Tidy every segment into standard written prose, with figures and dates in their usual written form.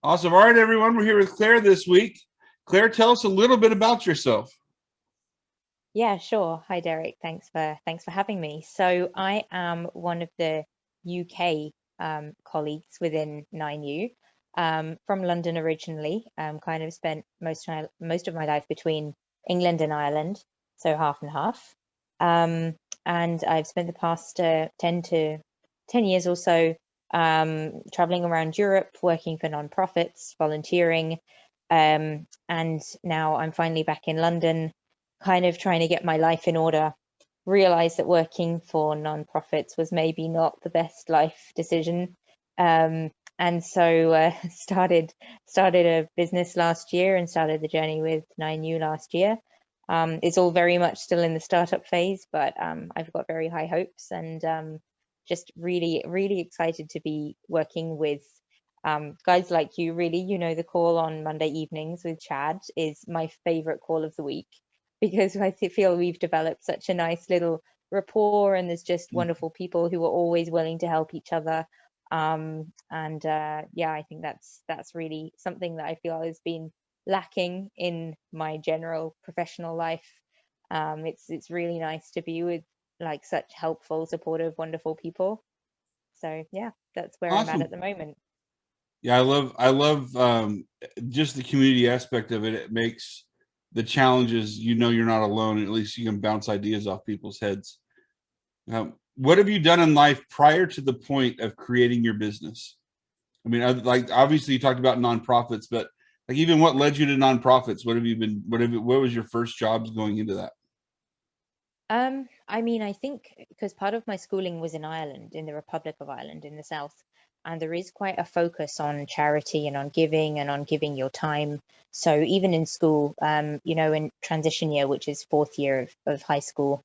Awesome. All right, everyone. We're here with Claire this week. Claire, tell us a little bit about yourself. Yeah, sure. Hi, Derek. Thanks for having me. So I am one of the UK colleagues within 9U, from London originally. Kind of spent most of my life between England and Ireland, so half and half. Um, and I've spent the past 10 years or so traveling around Europe, working for nonprofits, volunteering, and now I'm finally back in London kind of trying to get my life in order, realized that working for nonprofits was maybe not the best life decision. And so started a business last year and started the journey with 9U last year. It's all very much still in the startup phase, but I've got very high hopes and just really excited to be working with guys like you. Really, the call on Monday evenings with Chad is my favorite call of the week because I feel we've developed such a nice little rapport, and there's just wonderful people who are always willing to help each other. And Yeah, I think that's really something that I feel has been lacking in my general professional life. It's really nice to be with like such helpful, supportive, wonderful people. So yeah, that's where I'm at Awesome. the moment. Yeah, I love just the community aspect of it. It makes the challenges, you're not alone. At least you can bounce ideas off people's heads. What have you done in life prior to the point of creating your business? I mean, like obviously you talked about nonprofits, but like even what led you to nonprofits? What have you been? What was your first jobs going into that? I mean, I think because part of my schooling was in Ireland, in the Republic of Ireland in the south, and there is quite a focus on charity and on giving your time. So even in school, in transition year, which is fourth year of high school,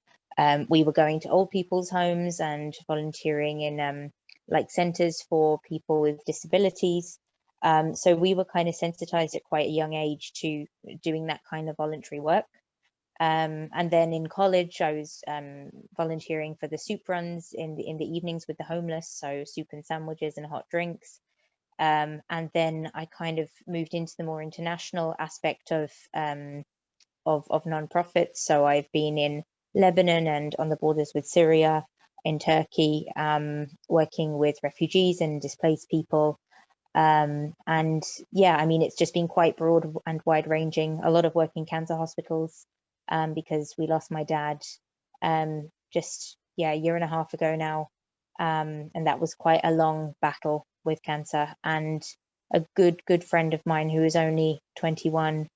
we were going to old people's homes and volunteering in like centers for people with disabilities. So we were kind of sensitized at quite a young age to doing that kind of voluntary work. And then in college, I was volunteering for the soup runs in the evenings with the homeless, so soup and sandwiches and hot drinks. And then I kind of moved into the more international aspect of nonprofits. So I've been in Lebanon and on the borders with Syria, in Turkey, working with refugees and displaced people. And yeah, I mean, it's just been quite broad and wide ranging. A lot of work in cancer hospitals, because we lost my dad just, yeah, a year and a half ago now. And that was quite a long battle with cancer. And a good friend of mine who is only 21,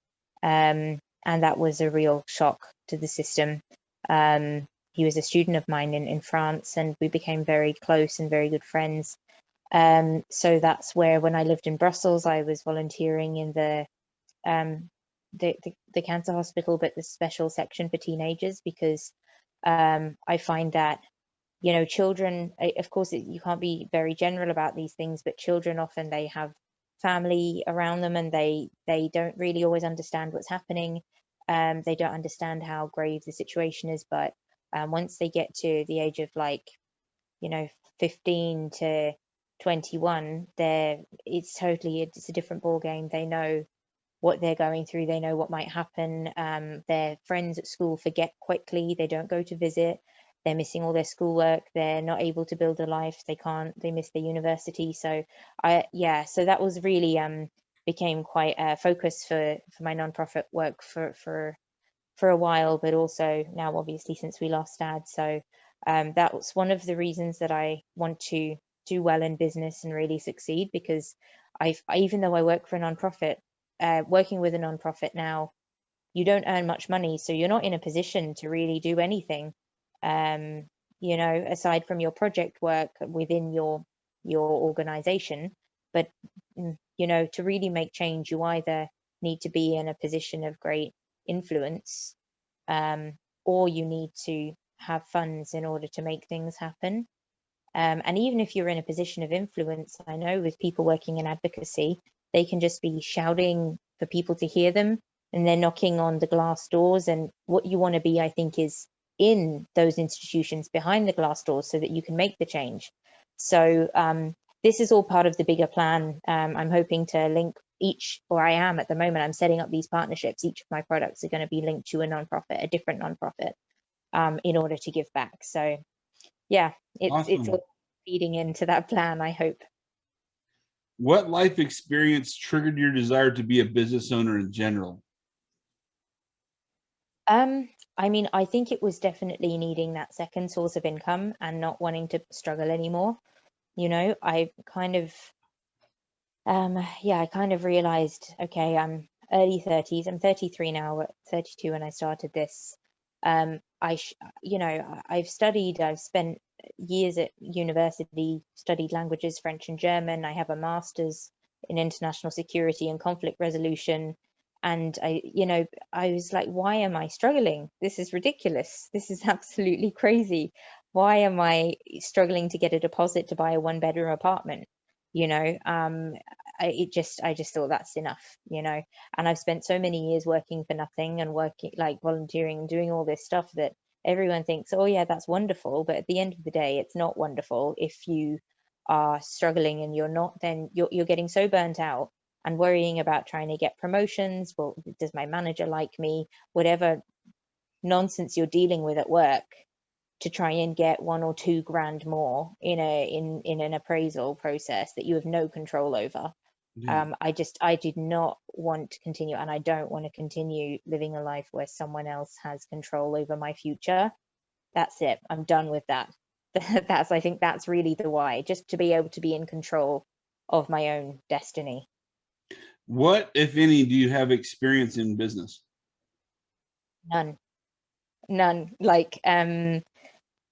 and that was a real shock to the system. He was a student of mine in France, and we became very close and very good friends. So that's where, when I lived in Brussels, I was volunteering in um, the cancer hospital, but the special section for teenagers, because I find that, children, of course, you can't be very general about these things, but children often they have family around them, and they don't really always understand what's happening. They don't understand how grave the situation is, but once they get to the age of like, you know, 15 to 21, it's a different ball game. They know what they're going through, they know what might happen. Their friends at school forget quickly, they don't go to visit, they're missing all their schoolwork, they're not able to build a life, they miss their university. So so that was really became quite a focus for my nonprofit work for a while, but also now obviously since we lost dad. So that was one of the reasons that I want to do well in business and really succeed, because even though I work for a nonprofit, working with a nonprofit now, you don't earn much money, so you're not in a position to really do anything, um, aside from your project work within your organization. But to really make change, you either need to be in a position of great influence, um, or you need to have funds in order to make things happen. And even if you're in a position of influence, I know with people working in advocacy, they can just be shouting for people to hear them, and they're knocking on the glass doors. And what you want to be, I think, is in those institutions behind the glass doors so that you can make the change. So this is all part of the bigger plan. I'm hoping to link each, or I am at the moment, I'm setting up these partnerships. Each of my products are going to be linked to a nonprofit, a different nonprofit, in order to give back. So yeah, it's Awesome. all feeding into that plan, I hope. What life experience triggered your desire to be a business owner in general? I mean, I think it was definitely needing that second source of income and not wanting to struggle anymore. You know, I kind of, yeah, I kind of realized, okay, I'm early 30s. I'm 33 now, 32 when I started this. You know, I've studied, I've spent years at university, studied languages, French and German. I have a master's in international security and conflict resolution. And you know, I was like, why am I struggling? This is ridiculous. This is absolutely crazy. Why am I struggling to get a deposit to buy a one-bedroom apartment? You know, I just thought that's enough, you know. And I've spent so many years working for nothing and working, like volunteering and doing all this stuff, that everyone thinks, oh yeah, that's wonderful. But at the end of the day, it's not wonderful. If you are struggling and you're not, then you're getting so burnt out and worrying about trying to get promotions. Well, does my manager like me? Whatever nonsense you're dealing with at work, to try and get 1 or 2 grand more in an appraisal process that you have no control over. Yeah. I did not want to continue, and I don't want to continue living a life where someone else has control over my future. That's it. I'm done with that. I think that's really the why, just to be able to be in control of my own destiny. What, if any, do you have experience in business? None, none. Like,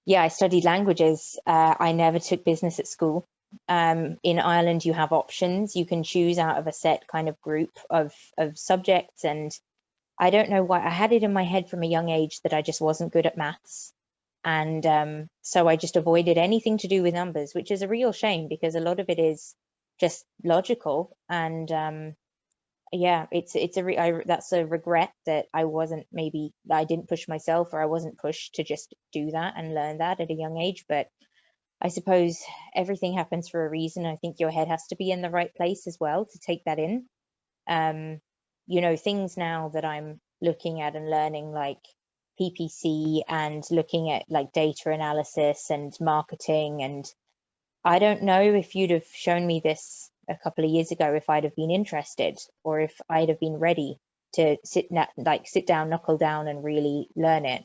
yeah, I studied languages. I never took business at school. In Ireland, you have options. You can choose out of a set kind of group of subjects. And I don't know why, I had it in my head from a young age that I just wasn't good at maths. And so I just avoided anything to do with numbers, which is a real shame because a lot of it is just logical. And yeah, that's a regret that I didn't push myself, or I wasn't pushed to just do that and learn that at a young age. But I suppose everything happens for a reason. I think your head has to be in the right place as well to take that in. Um, you know, things now that I'm looking at and learning, like PPC, and looking at like data analysis and marketing. And I don't know if you'd have shown me this a couple of years ago, if I'd have been interested, or if I'd have been ready to sit down, knuckle down, and really learn it.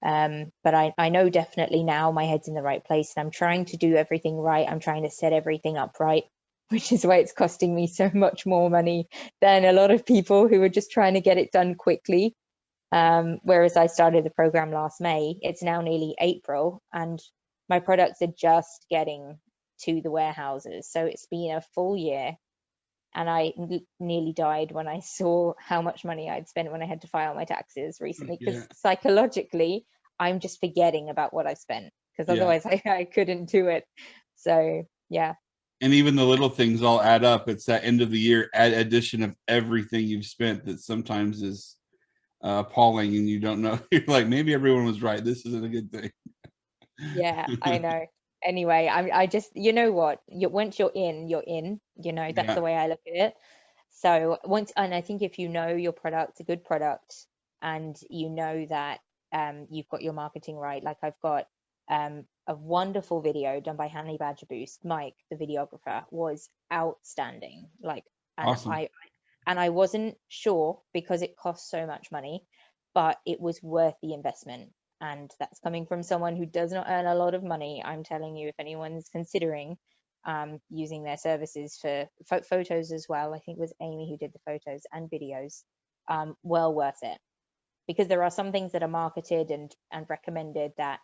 But I know definitely now my head's in the right place, and I'm trying to do everything right. I'm trying to set everything up right, which is why it's costing me so much more money than a lot of people who are just trying to get it done quickly. Whereas I started the program last May, it's now nearly April, and my products are just getting to the warehouses. So it's been a full year, and I nearly died when I saw how much money I'd spent when I had to file my taxes recently, because Yeah. psychologically, I'm just forgetting about what I've spent, because Yeah. otherwise I couldn't do it. So yeah. And even the little things all add up. It's that end of the year addition of everything you've spent that sometimes is appalling, and you don't know. You're like, maybe everyone was right. This isn't a good thing. Yeah, I know. Anyway, I just, you know what? Once you're in, you're in. You know, that's Yeah. the way I look at it. So and I think if you know your product's a good product, and you know that you've got your marketing right, like I've got a wonderful video done by Hanley Badger Boost. Mike, the videographer, was outstanding. Like, and Awesome. I wasn't sure because it costs so much money, but it was worth the investment. And that's coming from someone who does not earn a lot of money. I'm telling you, if anyone's considering using their services for photos as well, I think it was Amy who did the photos and videos, well worth it. Because there are some things that are marketed and recommended that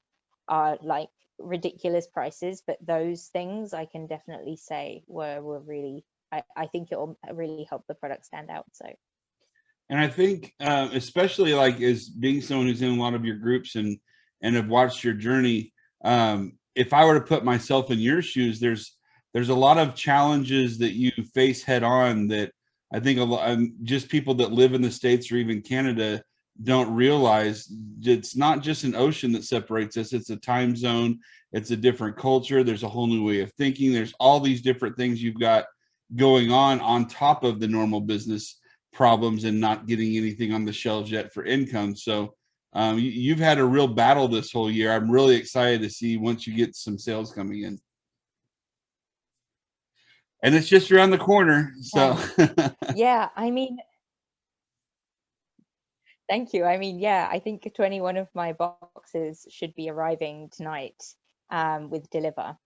are like ridiculous prices, but those things I can definitely say were really, I think it will really help the product stand out. So And I think, especially like as being someone who's in a lot of your groups and have watched your journey, if I were to put myself in your shoes, there's a lot of challenges that you face head on that I think a lot, just people that live in the States or even Canada don't realize it's not just an ocean that separates us, it's a time zone, it's a different culture, there's a whole new way of thinking, there's all these different things you've got going on top of the normal business problems and not getting anything on the shelves yet for income. So you've had a real battle this whole year. I'm really excited to see once you get some sales coming in, and it's just around the corner. So Yeah, I mean, thank you. I mean, yeah, I think 21 of my boxes should be arriving tonight with deliver.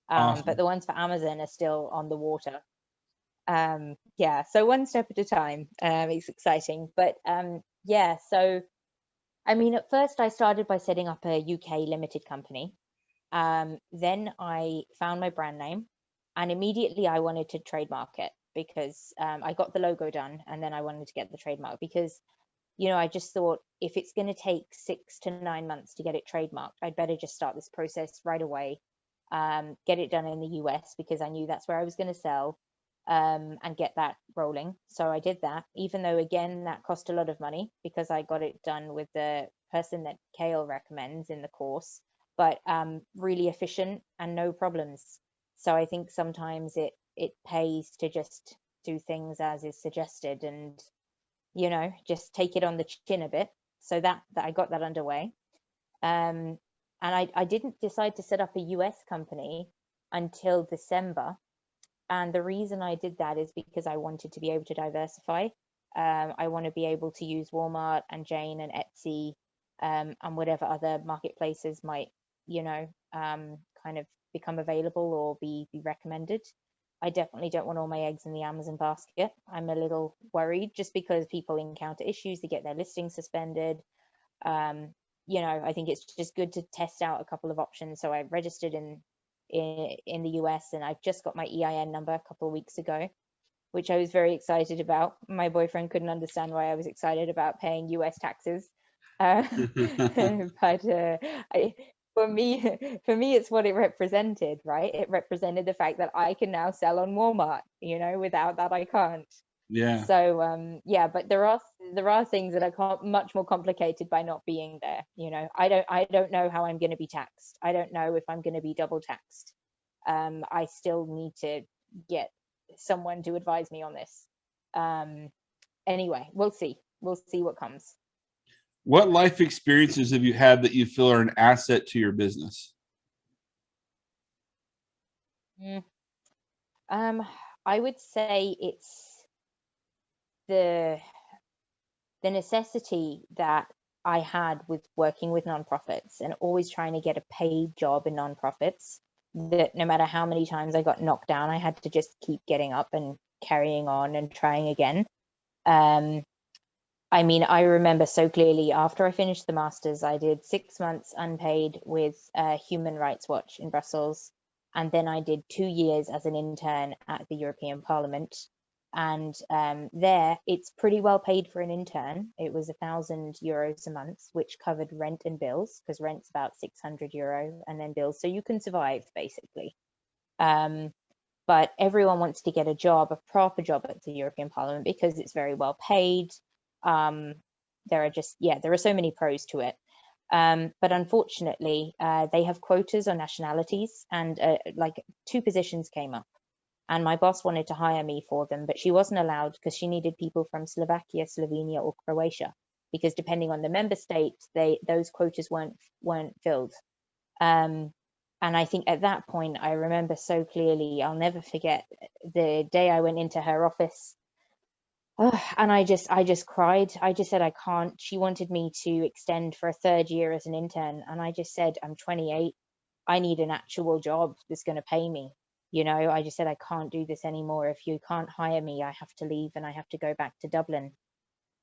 But awesome. the ones for Amazon are still on the water. Yeah, so one step at a time. It's exciting. But yeah, so I mean, at first I started by setting up a UK limited company. Then I found my brand name, and immediately I wanted to trademark it because I got the logo done, and then I wanted to get the trademark because, you know, I just thought if it's going to take 6 to 9 months to get it trademarked, I'd better just start this process right away, get it done in the US because I knew that's where I was going to sell, and get that rolling. So I did that, even though again that cost a lot of money because I got it done with the person that Kale recommends in the course, but really efficient and no problems. So I think sometimes it pays to just do things as is suggested and, you know, just take it on the chin a bit. So that I got that underway. And I didn't decide to set up a US company until December. And the reason I did that is because I wanted to be able to diversify. I want to be able to use Walmart and Jane and Etsy, and whatever other marketplaces might, you know, kind of become available or be recommended. I definitely don't want all my eggs in the Amazon basket. I'm a little worried just because people encounter issues, they get their listings suspended. Um, you know, I think it's just good to test out a couple of options. So I registered in the US, and I've just got my EIN number a couple of weeks ago, which I was very excited about. My boyfriend couldn't understand why I was excited about paying US taxes. Uh, but for me, for me, it's what it represented, right? It represented the fact that I can now sell on Walmart. You know, without that, I can't. Yeah. So yeah, but there are things that are much more complicated by not being there. You know, I don't know how I'm going to be taxed. I don't know if I'm going to be double taxed. I still need to get someone to advise me on this. Um, anyway, we'll see what comes. What life experiences have you had that you feel are an asset to your business? Mm. Um, I would say it's the the necessity that I had with working with nonprofits and always trying to get a paid job in nonprofits, that no matter how many times I got knocked down, I had to just keep getting up and carrying on and trying again. Um, I mean, I remember so clearly after I finished the masters, I did 6 months unpaid with Human Rights Watch in Brussels, and then I did 2 years as an intern at the European Parliament. And there, it's pretty well paid for an intern. It was €1,000 a month, which covered rent and bills, because rent's about €600 and then bills, so you can survive basically. Um, but everyone wants to get a job, a proper job at the European Parliament because it's very well paid. Um, there are just, yeah, there are so many pros to it. But unfortunately, they have quotas on nationalities, and like 2 positions came up, and my boss wanted to hire me for them, but she wasn't allowed because she needed people from Slovakia, Slovenia, or Croatia, because depending on the member state, those quotas weren't filled. Um, and I think at that point, I remember so clearly, I'll never forget the day I went into her office. And I just cried. I just said, I can't. She wanted me to extend for a third year as an intern. And I just said, I'm 28. I need an actual job that's going to pay me. You know, I just said, I can't do this anymore. If you can't hire me, I have to leave and I have to go back to Dublin.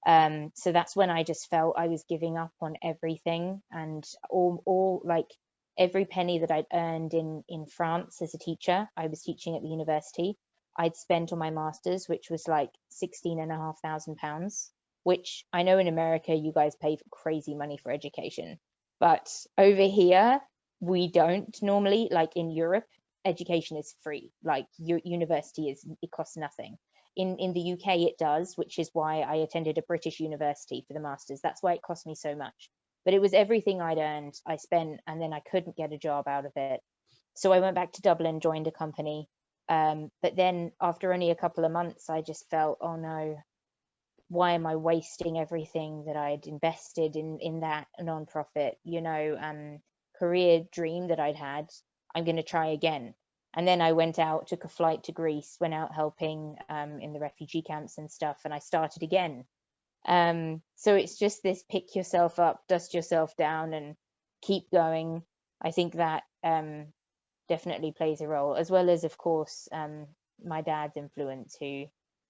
So that's when I just felt I was giving up on everything, and all like every penny that I'd earned in France as a teacher, I was teaching at the university, I'd spent on my master's, which was like £16,500, which I know in America you guys pay for crazy money for education, but over here we don't normally. Like in Europe, education is free. Like your university is, it costs nothing. in the UK it does, which is why I attended a British university for the masters. That's why it cost me so much. But it was everything I'd earned, I spent, and then I couldn't get a job out of it. So I went back to Dublin, joined a company. But then after only a couple of months, I just felt, oh no, why am I wasting everything that I'd invested in that nonprofit, career dream that I'd had? I'm going to try again. And then I went out, took a flight to Greece, went out helping in the refugee camps and stuff, and I started again. So it's just this pick yourself up, dust yourself down, and keep going. I think that definitely plays a role, as well as, of course, my dad's influence, who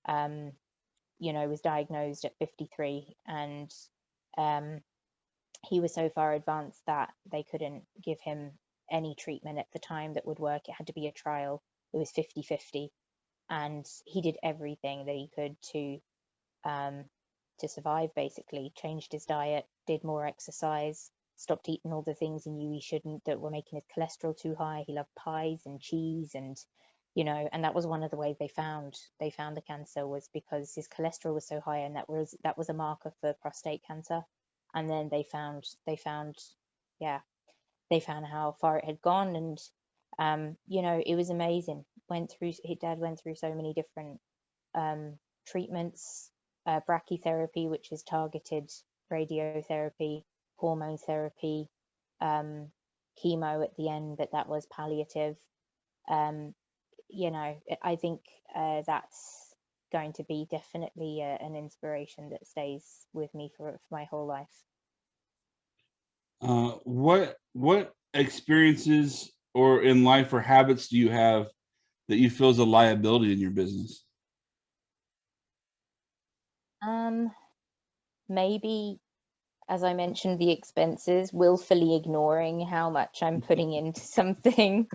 um, was diagnosed at 53, and um, he was so far advanced that they couldn't give him any treatment at the time that would work. It had to be a trial. It was 50-50, and he did everything that he could um, to survive, basically. Changed his diet, did more exercise, stopped eating all the things he knew he shouldn't that were making his cholesterol too high. He loved pies and cheese, and and that was one of the ways they found the cancer, was because his cholesterol was so high, and that was a marker for prostate cancer. And then yeah, they found how far it had gone, and it was amazing. His dad went through so many different treatments, brachytherapy, which is targeted radiotherapy, hormone therapy, um, chemo at the end, but that was palliative. Um, I think that's going to be definitely an inspiration that stays with me for my whole life. What experiences or in life or habits do you have that you feel is a liability in your business? Um, Maybe, as I mentioned, the expenses, willfully ignoring how much I'm putting into something.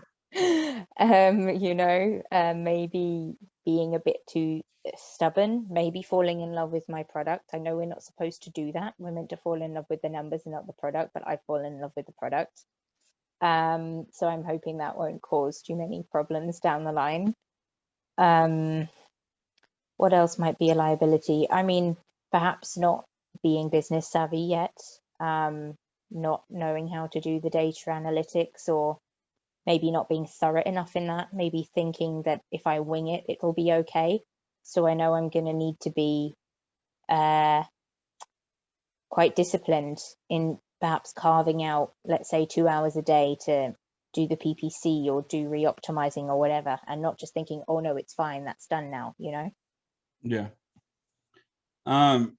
Maybe being a bit too stubborn, maybe falling in love with my product. I know we're not supposed to do that. We're meant to fall in love with the numbers and not the product, but I've fallen in love with the product. So I'm hoping that won't cause too many problems down the line. Um, what else might be a liability? I mean, perhaps not being business savvy yet, not knowing how to do the data analytics, or maybe not being thorough enough in that, maybe thinking that if I wing it, it'll be okay. So I know I'm going to need to be quite disciplined in perhaps carving out, let's say, 2 hours a day to do the PPC or do re-optimizing or whatever, and not just thinking, oh no, it's fine, that's done now, Yeah. Um,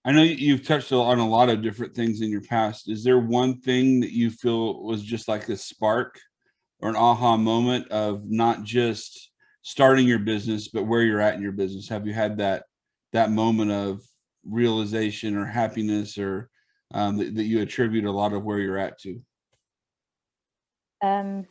I know you've touched on a lot of different things in your past. Is there one thing that you feel was just like a spark or an aha moment of not just starting your business, but where you're at in your business? Have you had that moment of realization or happiness, or that you attribute a lot of where you're at to? Um,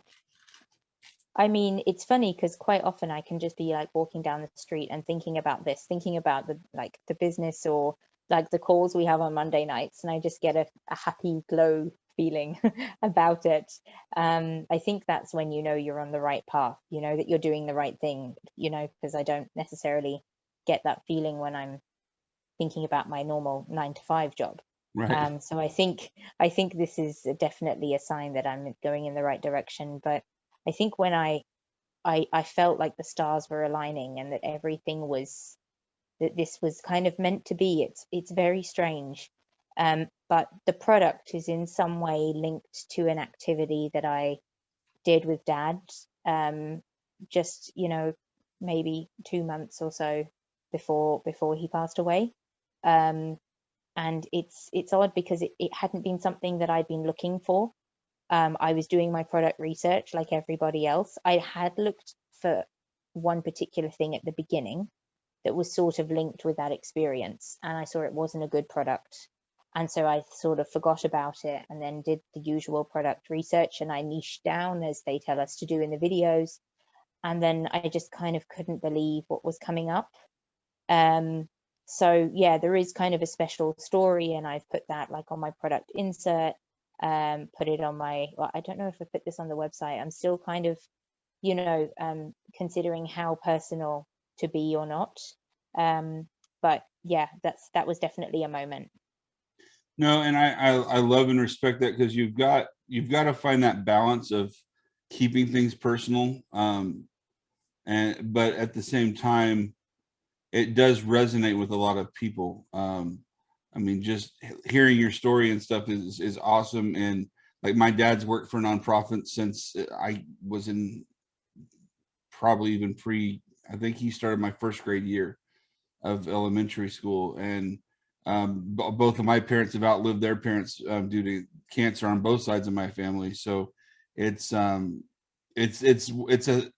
I mean, it's funny because quite often I can just be like walking down the street and thinking about this, thinking about the business, or like the calls we have on Monday nights, and I just get a happy glow feeling about it. I think that's when you're on the right path, that you're doing the right thing, because I don't necessarily get that feeling when I'm thinking about my normal 9 to 5 job. Right. So I think this is definitely a sign that I'm going in the right direction. But I think when I felt like the stars were aligning, and that this was kind of meant to be. It's very strange. But the product is in some way linked to an activity that I did with Dad, just maybe 2 months or so before he passed away. Um, and it's odd because it hadn't been something that I'd been looking for. I was doing my product research like everybody else. I had looked for one particular thing at the beginning that was sort of linked with that experience, and I saw it wasn't a good product. And so I sort of forgot about it, and then did the usual product research, and I niched down as they tell us to do in the videos. And then I just kind of couldn't believe what was coming up. So yeah, there is kind of a special story, and I've put that like on my product insert, put it on well, I don't know if I put this on the website. I'm still kind of, considering how personal to be or not. But yeah, that was definitely a moment. No, and I love and respect that, because you've got to find that balance of keeping things personal, and but at the same time, it does resonate with a lot of people. I mean, just hearing your story and stuff is awesome. And like, my dad's worked for nonprofits since I was in, probably even pre. I think he started my first grade year of elementary school, and both of my parents have outlived their parents due to cancer on both sides of my family. So it's it's an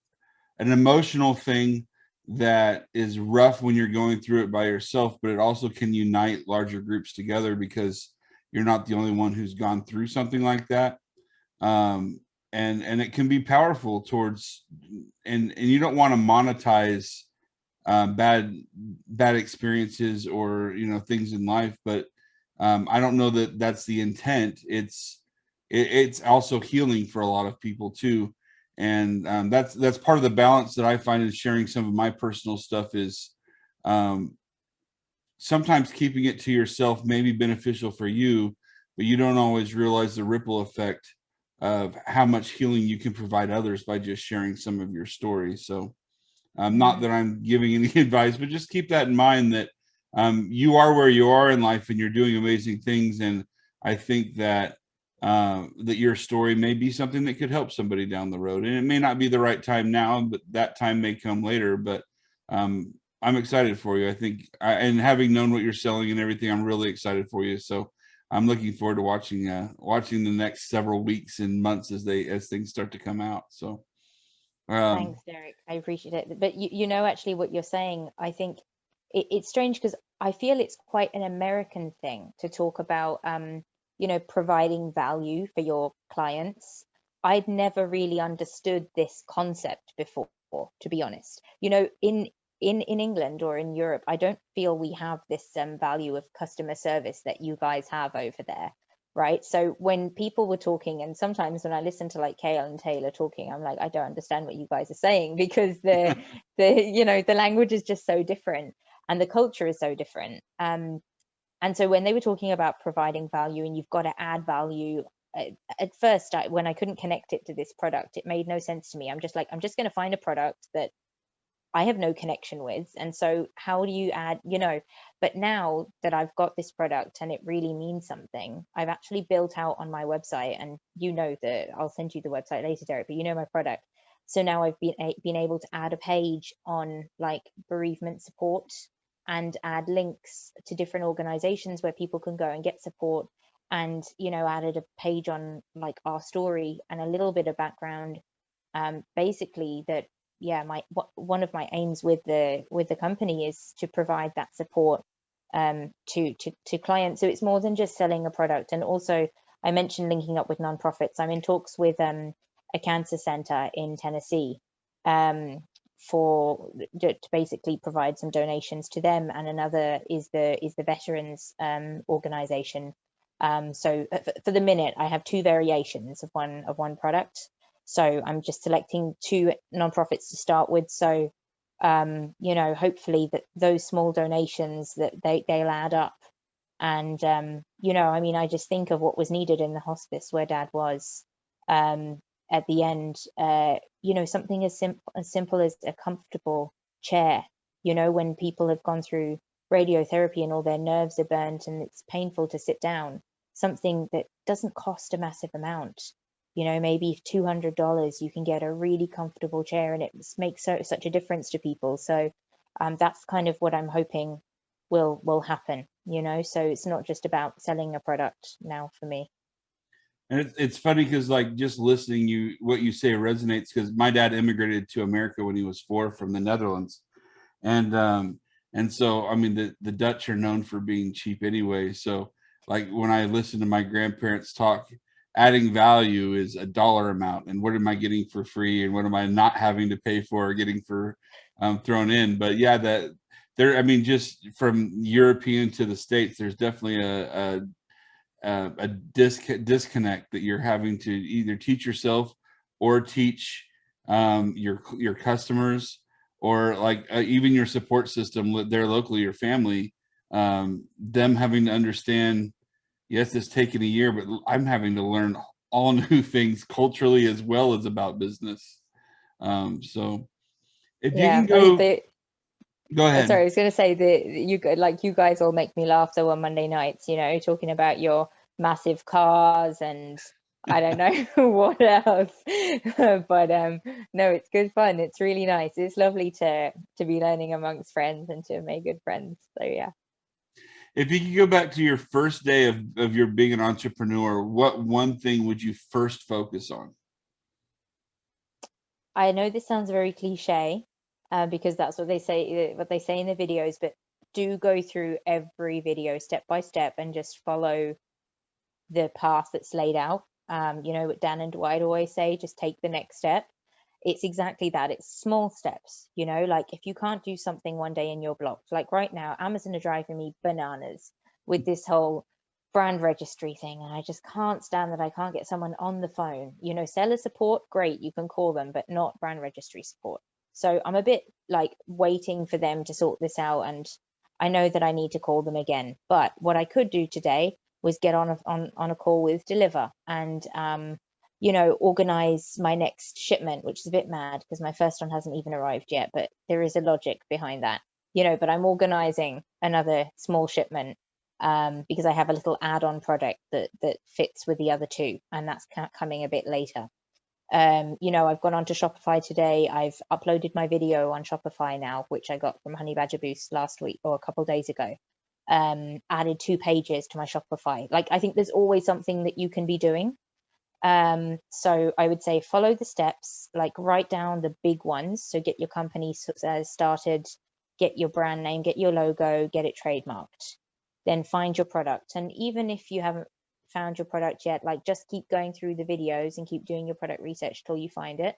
emotional thing that is rough when you're going through it by yourself, but it also can unite larger groups together, because you're not the only one who's gone through something like that. um, and it can be powerful towards, and you don't want to monetize bad experiences, or things in life, but I don't know that that's the intent. It's also healing for a lot of people too, and that's part of the balance that I find in sharing some of my personal stuff is, um, sometimes keeping it to yourself may be beneficial for you, but you don't always realize the ripple effect of how much healing you can provide others by just sharing some of your stories. So, not Mm, that I'm giving any advice, but just keep that in mind, that you are where you are in life and you're doing amazing things. And I think that that your story may be something that could help somebody down the road. And it may not be the right time now, but that time may come later. But I'm excited for you. I think, and having known what you're selling and everything, I'm really excited for you. So I'm looking forward to watching the next several weeks and months as things start to come out. So. Um, thanks, Derek. I appreciate it. But actually what you're saying, I think it's strange because I feel it's quite an American thing to talk about, providing value for your clients. I'd never really understood this concept before, to be honest. In England or in Europe, I don't feel we have this value of customer service that you guys have over there, right? So when people were talking, and sometimes when I listen to like Kale and Taylor talking, I'm like, I don't understand what you guys are saying, because the language is just so different and the culture is so different. And so when they were talking about providing value and you've got to add value, at first, when I couldn't connect it to this product, it made no sense to me. I'm just like, I'm just going to find a product that I have no connection with. And so how do you add, but now that I've got this product and it really means something, I've actually built out on my website, and that I'll send you the website later, Derek, but my product. So now I've been able to add a page on like bereavement support, and add links to different organizations where people can go and get support, and added a page on like our story and a little bit of background, basically that, yeah, one of my aims with the company is to provide that support to clients. So it's more than just selling a product. And also, I mentioned linking up with nonprofits. I'm in talks with a cancer center in Tennessee, for to basically provide some donations to them, and another is the veterans organization. So for the minute, I have two variations of one product. So I'm just selecting two nonprofits to start with. So, hopefully that those small donations, that they'll add up. And, I mean, I just think of what was needed in the hospice where Dad was, at the end, something as simple as a comfortable chair, when people have gone through radiotherapy and all their nerves are burnt and it's painful to sit down, something that doesn't cost a massive amount. Maybe $200, you can get a really comfortable chair, and it makes such a difference to people. So that's kind of what I'm hoping will happen. So it's not just about selling a product now for me. And it's funny because, like, just listening, what you say resonates, because my dad immigrated to America when he was 4 from the Netherlands, and so I mean the Dutch are known for being cheap anyway. So like, when I listen to my grandparents talk, adding value is a dollar amount, and what am I getting for free, and what am I not having to pay for or getting for thrown in. But yeah, that there, I mean, just from European to the States, there's definitely a disconnect that you're having to either teach yourself or teach your customers, or like even your support system there locally, your family, them having to understand, yes, it's taken a year, but I'm having to learn all new things culturally as well as about business. So if you Yeah, can go sorry, ahead. I was going to say that you guys all make me laugh though on Monday nights, talking about your massive cars and I don't know what else. But no, it's good fun. It's really nice. It's lovely to be learning amongst friends and to make good friends. So yeah. If you could go back to your first day of your being an entrepreneur, what one thing would you first focus on? I know this sounds very cliche, because that's what they say in the videos, but do go through every video step by step and just follow the path that's laid out. What Dan and Dwight always say, just take the next step. It's exactly that. It's small steps, like if you can't do something one day and you're blocked, like right now, Amazon are driving me bananas with this whole brand registry thing. And I just can't stand that I can't get someone on the phone. Seller support, great, you can call them, but not brand registry support. So I'm a bit like waiting for them to sort this out. And I know that I need to call them again. But what I could do today was get on a call with Deliver and organize my next shipment, which is a bit mad because my first one hasn't even arrived yet, but there is a logic behind that. But I'm organizing another small shipment, because I have a little add-on product that fits with the other two, and that's coming a bit later. I've gone on to Shopify today. I've uploaded my video on Shopify now, which I got from Honey Badger Boost last week or a couple of days ago. Added 2 pages to my Shopify. Like, I think there's always something that you can be doing. So I would say follow the steps, like write down the big ones. So get your company started, get your brand name, get your logo, get it trademarked, then find your product. And even if you haven't found your product yet, like just keep going through the videos and keep doing your product research till you find it.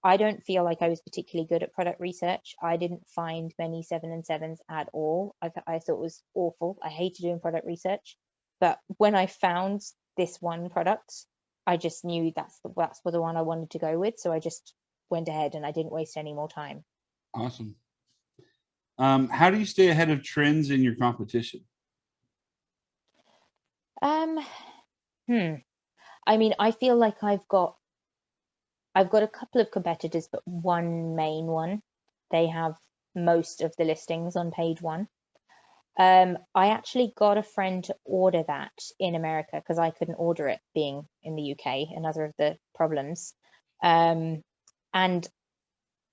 I don't feel like I was particularly good at product research. I didn't find many 7 and 7s at all. I thought it was awful. I hated doing product research. But when I found this one product, I just knew that's the one I wanted to go with. So I just went ahead and I didn't waste any more time. Awesome. How do you stay ahead of trends in your competition? I mean, I feel like I've got a couple of competitors, but one main one. They have most of the listings on page 1. I actually got a friend to order that in America because I couldn't order it being in the UK, another of the problems. And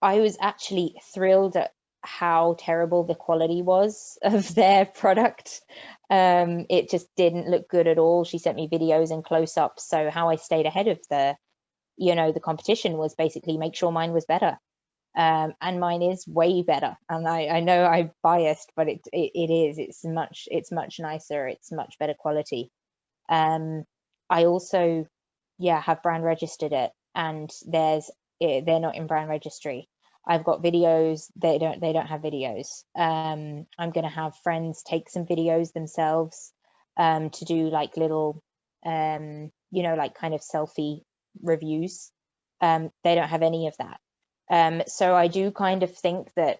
I was actually thrilled at how terrible the quality was of their product. It just didn't look good at all. She sent me videos and close-ups. So how I stayed ahead of the competition was basically make sure mine was better. And mine is way better. And I know I'm biased, but it is. It's much nicer. It's much better quality. I also, have brand registered it, and they're not in brand registry. I've got videos. They don't have videos. I'm gonna have friends take some videos themselves, to do like little, like kind of selfie reviews. They don't have any of that. So I do kind of think that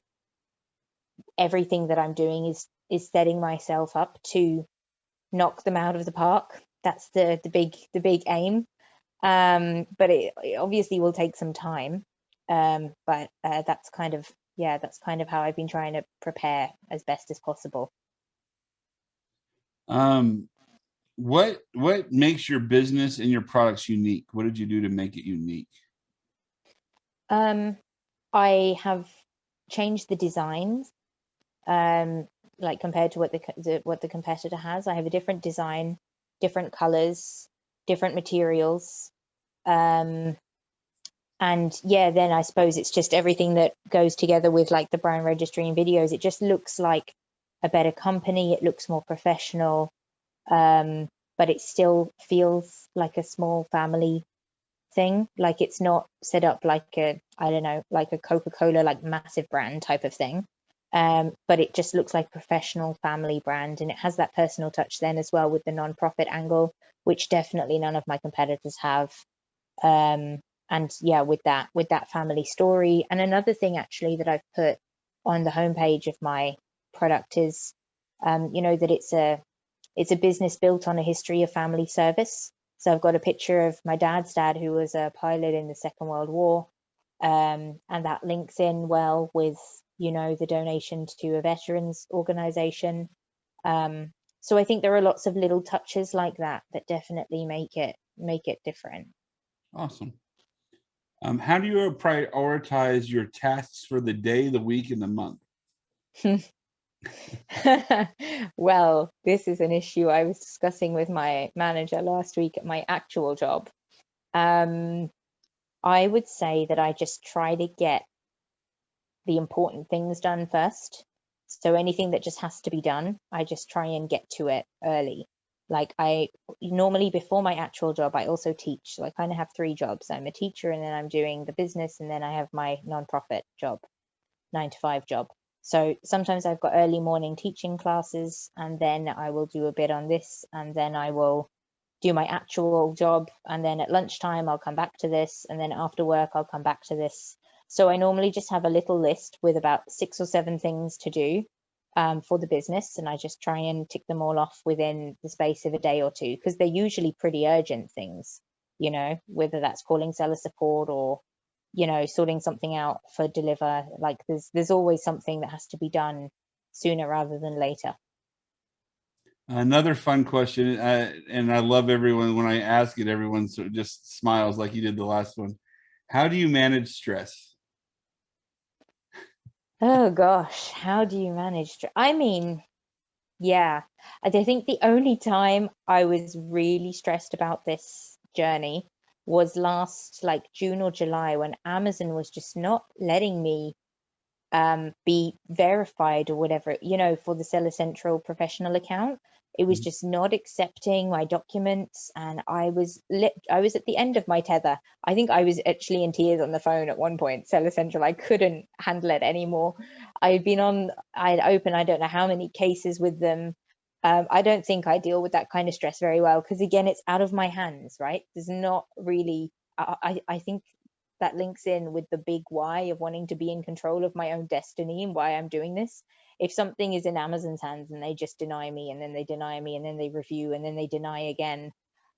everything that I'm doing is setting myself up to knock them out of the park. That's the big aim. But it obviously will take some time. But that's kind of how I've been trying to prepare as best as possible. What makes your business and your products unique? What did you do to make it unique? I have changed the designs, like compared to what the competitor has. I have a different design, different colors, different materials. And then I suppose it's just everything that goes together with like the brand registry and videos. It just looks like a better company. It looks more professional, but it still feels like a small family thing. Like it's not set up like like a Coca-Cola, like massive brand type of thing. But it just looks like a professional family brand, and it has that personal touch then as well with the non-profit angle, which definitely none of my competitors have. yeah, with that family story. And another thing actually that I've put on the homepage of my product is, that it's a business built on a history of family service. So I've got a picture of my dad's dad, who was a pilot in the Second World War, and that links in well with the donation to a veterans organization. So I think there are lots of little touches like that that definitely make it different. Awesome. How do you prioritize your tasks for the day, the week, and the month? Well, this is an issue I was discussing with my manager last week at my actual job. I would say that I just try to get the important things done first. So anything that just has to be done, I just try and get to it early. Like I normally, before my actual job, I also teach. So I kind of have three jobs. I'm a teacher, and then I'm doing the business, and then I have my nonprofit job, 9 to 5 job. So sometimes I've got early morning teaching classes, and then I will do a bit on this, and then I will do my actual job. And then at lunchtime, I'll come back to this. And then after work, I'll come back to this. So I normally just have a little list with about 6 or 7 things to do for the business. And I just try and tick them all off within the space of a day or two, because they're usually pretty urgent things, whether that's calling seller support or, sorting something out for deliver. Like there's always something that has to be done sooner rather than later. Another fun question, and I love everyone when I ask it, everyone sort of just smiles like you did the last one. How do you manage stress? Oh gosh, how do you manage? I mean, yeah, I think the only time I was really stressed about this journey was last like June or July, when Amazon was just not letting me be verified or whatever, for the Seller Central professional account. It was just not accepting my documents, and I was at the end of my tether. I think I was actually in tears on the phone at one point. Seller Central, I couldn't handle it anymore. I'd opened I don't know how many cases with them. I don't think I deal with that kind of stress very well, because again, it's out of my hands, right? There's not really. I think that links in with the big why of wanting to be in control of my own destiny and why I'm doing this. If something is in Amazon's hands and they just deny me, and then they deny me, and then they review, and then they deny again,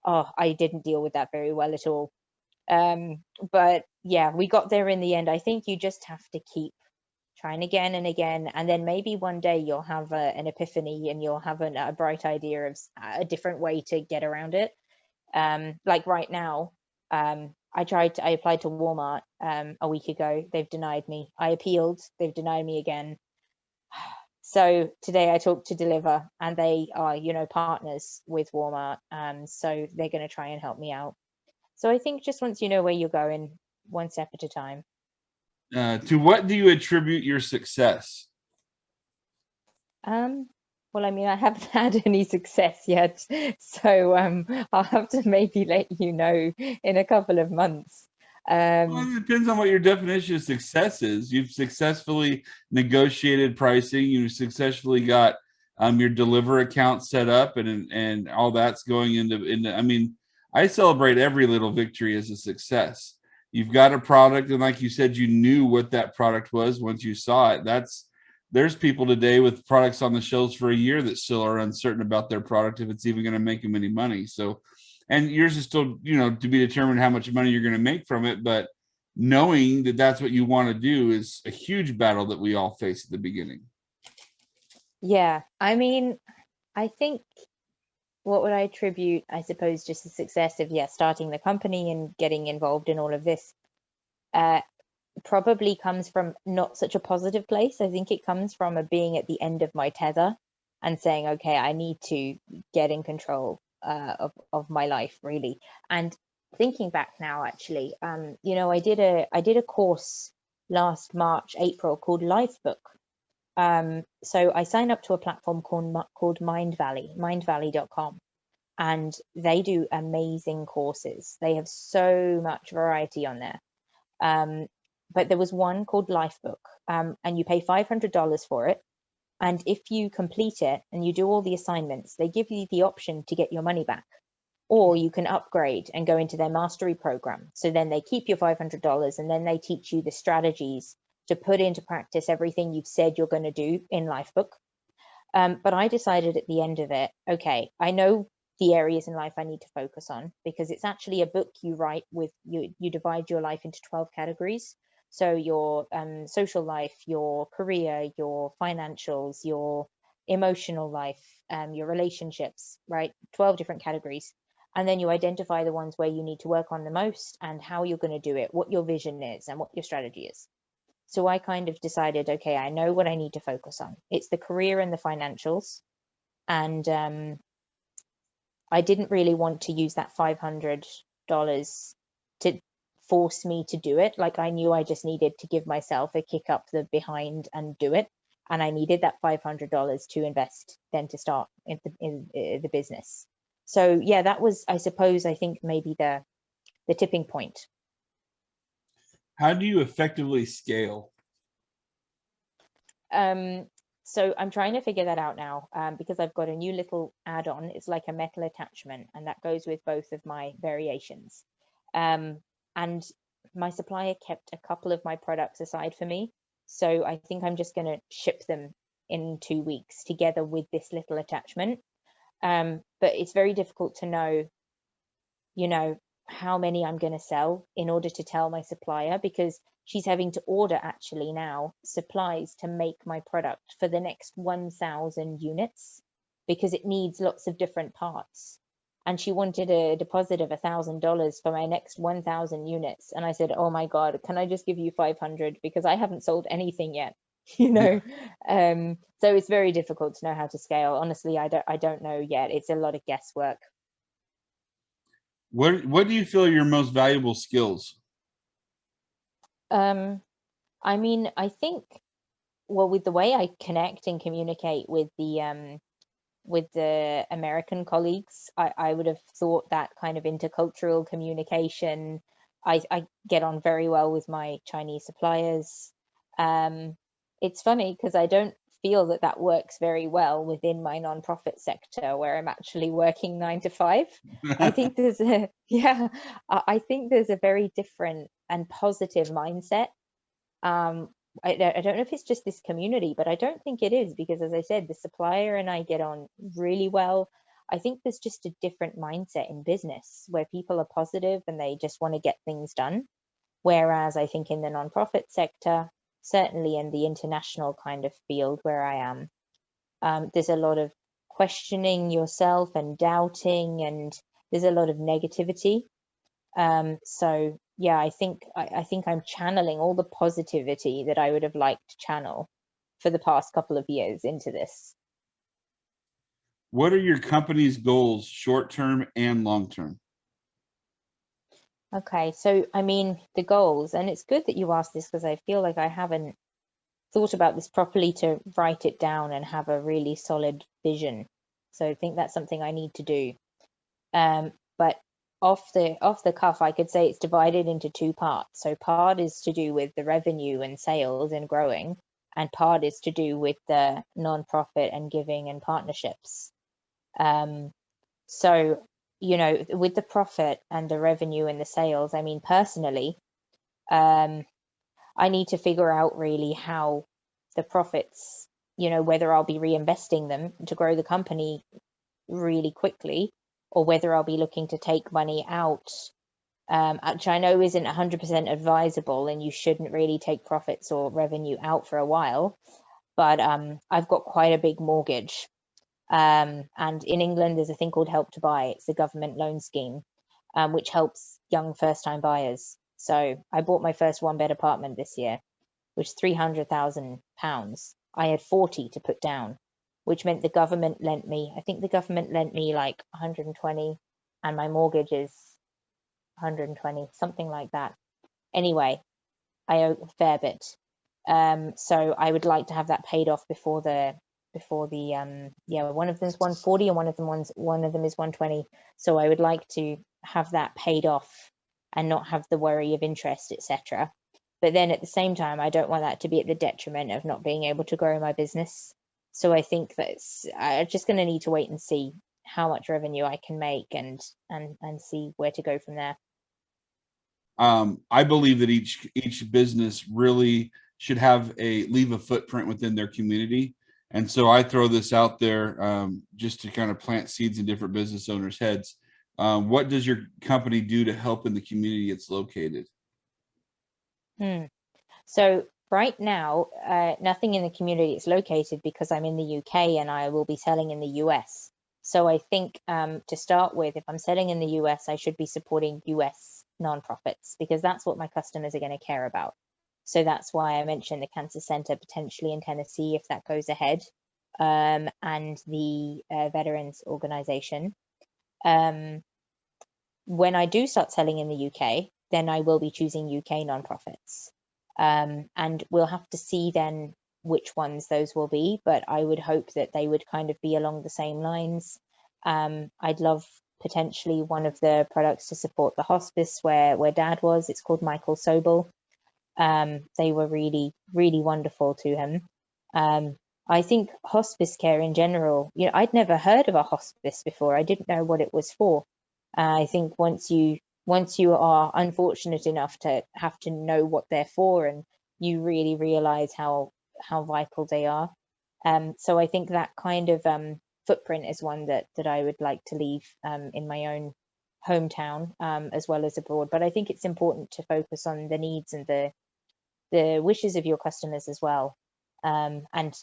oh, I didn't deal with that very well at all. But yeah, we got there in the end. I think you just have to keep trying again and again, and then maybe one day you'll have an epiphany, and you'll have a bright idea of a different way to get around it. Like right now, I applied to Walmart a week ago. They've denied me. I appealed. They've denied me again. So today I talked to Deliver, and they are, partners with Walmart. So they're going to try and help me out. So I think just once you know where you're going, one step at a time. To what do you attribute your success? Well, I mean, I haven't had any success yet, so I'll have to maybe let you know in a couple of months. Well, it depends on what your definition of success is. You've successfully negotiated pricing. You've successfully got your deliver account set up, and all that's going into. I mean, I celebrate every little victory as a success. You've got a product, and like you said, you knew what that product was once you saw it. There's people today with products on the shelves for a year that still are uncertain about their product, if it's even going to make them any money. So, and yours is still, to be determined how much money you're going to make from it. But knowing that that's what you want to do is a huge battle that we all face at the beginning. Yeah, I mean, I think what would I attribute, I suppose, just the success of, starting the company and getting involved in all of this, probably comes from not such a positive place. I think it comes from a being at the end of my tether and saying, okay, I need to get in control of my life, really. And thinking back now, actually, I did a course last March, April, called Lifebook. So I signed up to a platform called mindvalley.com, and they do amazing courses. They have so much variety on there. But there was one called Lifebook, and you pay $500 for it. And if you complete it and you do all the assignments, they give you the option to get your money back. or you can upgrade and go into their mastery program. So then they keep your $500 and then they teach you the strategies to put into practice everything you've said you're going to do in Lifebook. But I decided at the end of it, okay, I know the areas in life I need to focus on, because it's actually a book you write with, you divide your life into 12 categories. So your social life, your career, your financials, your emotional life, your relationships, right? 12 different categories. And then you identify the ones where you need to work on the most and how you're going to do it, what your vision is and what your strategy is. So I kind of decided, okay, I know what I need to focus on. It's the career and the financials. And I didn't really want to use that $500 to force me to do it. Like, I knew I just needed to give myself a kick up the behind and do it. And I needed that $500 to invest, then to start in the business. So yeah, that was, I suppose, I think maybe the tipping point. How do you effectively scale? So I'm trying to figure that out now, because I've got a new little add-on. It's like a metal attachment, and that goes with both of my variations. And my supplier kept a couple of my products aside for me. So I think I'm just going to ship them in 2 weeks together with this little attachment. But it's very difficult to know, how many I'm going to sell in order to tell my supplier, because she's having to order actually now supplies to make my product for the next 1,000 units, because it needs lots of different parts. And she wanted a deposit of $1,000 for my next 1,000 units. And I said, oh my God, can I just give you 500? Because I haven't sold anything yet, Yeah. So it's very difficult to know how to scale. Honestly, I don't know yet. It's a lot of guesswork. What do you feel are your most valuable skills? I mean, I think, well, with the way I connect and communicate with the American colleagues, I would have thought that kind of intercultural communication. I get on very well with my Chinese suppliers. It's funny because I don't feel that that works very well within my nonprofit sector, where I'm actually working 9 to 5. I think there's a yeah, I think there's a very different and positive mindset. I don't know if it's just this community, but I don't think it is, because as I said, the supplier and I get on really well. I think there's just a different mindset in business where people are positive and they just want to get things done. Whereas I think in the nonprofit sector, certainly in the international kind of field where I am, there's a lot of questioning yourself and doubting, and there's a lot of negativity. So yeah, I think I'm channeling all the positivity that I would have liked to channel for the past couple of years into this. What are your company's goals, short term and long term? Okay, so I mean the goals, and it's good that you asked this because I feel like I haven't thought about this properly to write it down and have a really solid vision. So I think that's something I need to do. But off the cuff, I could say it's divided into two parts. So part is to do with the revenue and sales and growing, and part is to do with the nonprofit and giving and partnerships. So, with the profit and the revenue and the sales, I mean, personally, um, I need to figure out really how the profits, whether I'll be reinvesting them to grow the company really quickly, or whether I'll be looking to take money out, which I know isn't 100% advisable, and you shouldn't really take profits or revenue out for a while. But I've got quite a big mortgage. And in England, there's a thing called Help to Buy. It's a government loan scheme, which helps young first-time buyers. So I bought my first one-bed apartment this year, which is £300,000. I had 40 to put down, which meant the government lent me, I think the government lent me like 120, and my mortgage is 120, something like that. Anyway, I owe a fair bit. So I would like to have that paid off before the yeah, one of them is 140 and one of them is 120. So I would like to have that paid off and not have the worry of interest, etc. But then at the same time, I don't want that to be at the detriment of not being able to grow my business. So I think I'm just going to need to wait and see how much revenue I can make and see where to go from there. I believe that each business really should have leave a footprint within their community. And so I throw this out there just to kind of plant seeds in different business owners' heads. What does your company do to help in the community it's located? So right now, nothing in the community it's located because I'm in the UK and I will be selling in the US. So I think to start with, if I'm selling in the US, I should be supporting US nonprofits because that's what my customers are going to care about. So that's why I mentioned the Cancer Center potentially in Tennessee if that goes ahead, and the Veterans Organization. When I do start selling in the UK, then I will be choosing UK nonprofits. And we'll have to see then which ones those will be, but I would hope that they would kind of be along the same lines. I'd love potentially one of the products to support the hospice where Dad was. It's called Michael Sobel. They were really, really wonderful to him. I think hospice care in general, I'd never heard of a hospice before. I didn't know what it was for. I think once you are unfortunate enough to have to know what they're for, and you really realize how vital they are. So I think that kind of footprint is one that I would like to leave in my own hometown as well as abroad. But I think it's important to focus on the needs and the wishes of your customers as well, and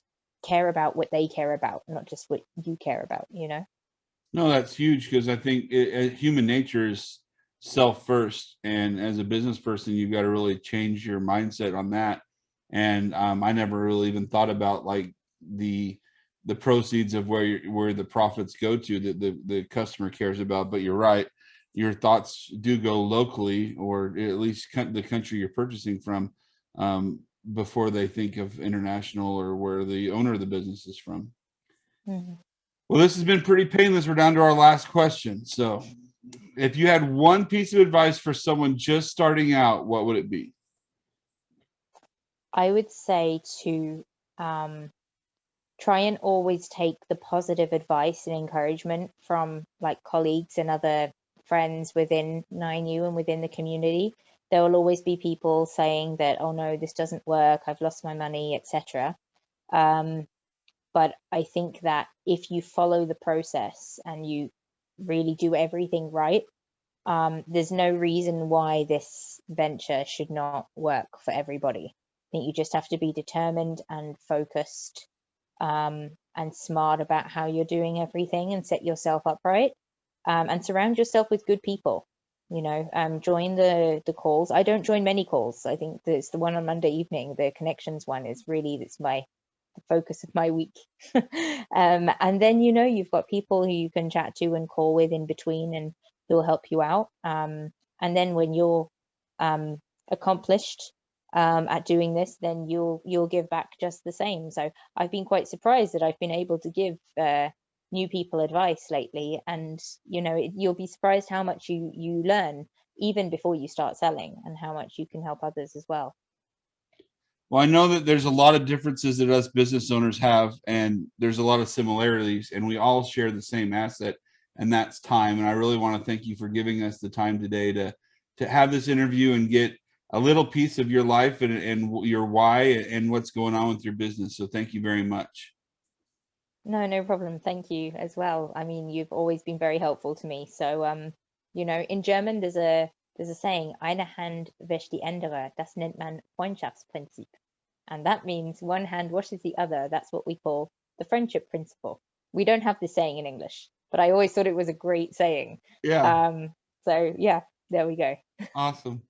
care about what they care about, not just what you care about, No, that's huge because I think human nature is self first, and as a business person, you've got to really change your mindset on that. And I never really even thought about like the proceeds of where the profits go to that the customer cares about. But you're right, your thoughts do go locally, or at least the country you're purchasing from, before they think of international or where the owner of the business is from. Well, this has been pretty painless. We're down to our last question. So, if you had one piece of advice for someone just starting out, what would it be? I would say to try and always take the positive advice and encouragement from like colleagues and other friends within 9U and within the community. There will always be people saying that, oh no, this doesn't work, I've lost my money, etc. But I think that if you follow the process and you really do everything right, there's no reason why this venture should not work for everybody. I think you just have to be determined and focused, and smart about how you're doing everything and set yourself up right, and surround yourself with good people. Join the calls. I don't join many calls. I think there's the one on Monday evening, the connections one is really, that's the focus of my week. And then you've got people who you can chat to and call with in between, and who'll help you out. And then when you're accomplished at doing this, then you'll give back just the same. So I've been quite surprised that I've been able to give new people advice lately, and you'll be surprised how much you learn even before you start selling, and how much you can help others as well. Well, I know that there's a lot of differences that us business owners have, and there's a lot of similarities, and we all share the same asset, and that's time. And I really want to thank you for giving us the time today to have this interview and get a little piece of your life and your why and what's going on with your business. So thank you very much. No problem. Thank you as well. I mean, you've always been very helpful to me. So, in German, there's a saying, eine Hand wäscht die andere. Das nennt man Freundschaftsprinzip. And that means one hand washes the other. That's what we call the friendship principle. We don't have this saying in English, but I always thought it was a great saying. Yeah. So yeah, there we go. Awesome.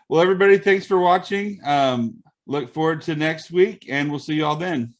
Well, everybody, thanks for watching. Look forward to next week, and we'll see you all then.